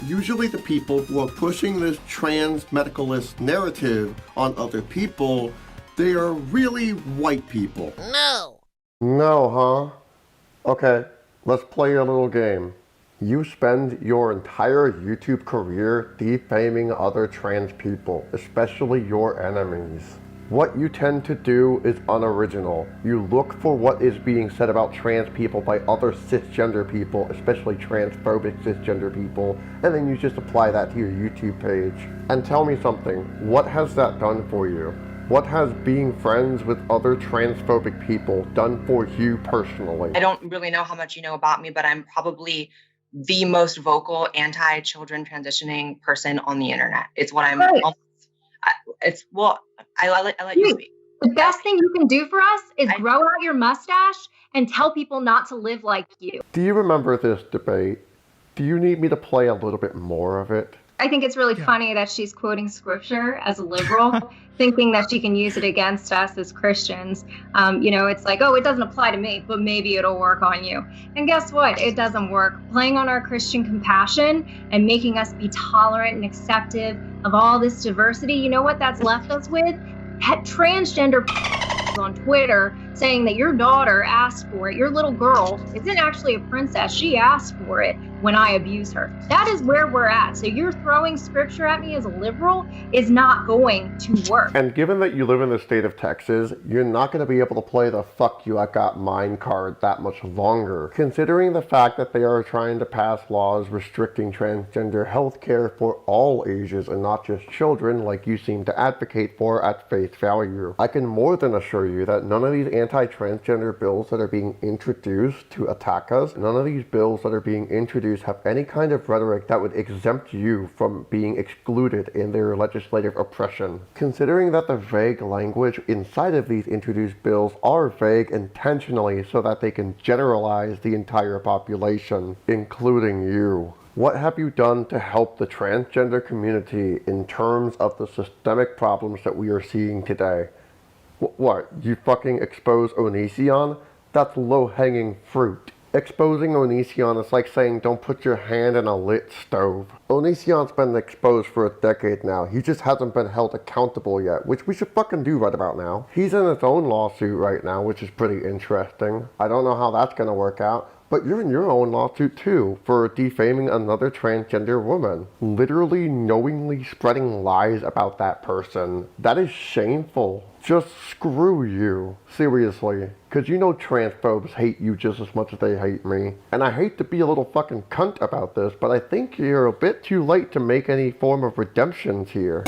Usually the people who are pushing this trans medicalist narrative on other people, they are really white people. No. No, huh? Okay, let's play a little game. You spend your entire YouTube career defaming other trans people, especially your enemies. What you tend to do is unoriginal. You look for what is being said about trans people by other cisgender people, especially transphobic cisgender people, and then you just apply that to your YouTube page. And tell me something, what has that done for you? What has being friends with other transphobic people done for you personally? I don't really know how much you know about me, but I'm probably the most vocal anti-children transitioning person on the internet. It's what I'm. Right. I let you speak. The best thing you can do for us is grow out your mustache and tell people not to live like you. Do you remember this debate? Do you need me to play a little bit more of it? I think it's really funny that she's quoting scripture as a liberal, thinking that she can use it against us as Christians. It's like, oh, it doesn't apply to me, but maybe it'll work on you. And guess what? It doesn't work. Playing on our Christian compassion and making us be tolerant and acceptive of all this diversity, you know what that's left us with? Transgender on Twitter saying that your daughter asked for it. Your little girl isn't actually a princess. She asked for it when I abuse her. That is where we're at. So you're throwing scripture at me as a liberal is not going to work. And given that you live in the state of Texas, you're not going to be able to play the fuck you I got mine card that much longer. Considering the fact that they are trying to pass laws restricting transgender health care for all ages and not just children like you seem to advocate for at face value. I can more than assure you that none of these anti-transgender bills that are being introduced to attack us, none of these bills that are being introduced have any kind of rhetoric that would exempt you from being excluded in their legislative oppression. Considering that the vague language inside of these introduced bills are vague intentionally so that they can generalize the entire population, including you. What have you done to help the transgender community in terms of the systemic problems that we are seeing today? What, you fucking expose Onision? That's low-hanging fruit. Exposing Onision is like saying don't put your hand in a lit stove. Onision's been exposed for a decade now. He just hasn't been held accountable yet, which we should fucking do right about now. He's in his own lawsuit right now, which is pretty interesting. I don't know how that's gonna work out. But you're in your own lawsuit too, for defaming another transgender woman. Literally knowingly spreading lies about that person. That is shameful. Just screw you. Seriously. Cause you know transphobes hate you just as much as they hate me. And I hate to be a little fucking cunt about this, but I think you're a bit too late to make any form of redemptions here.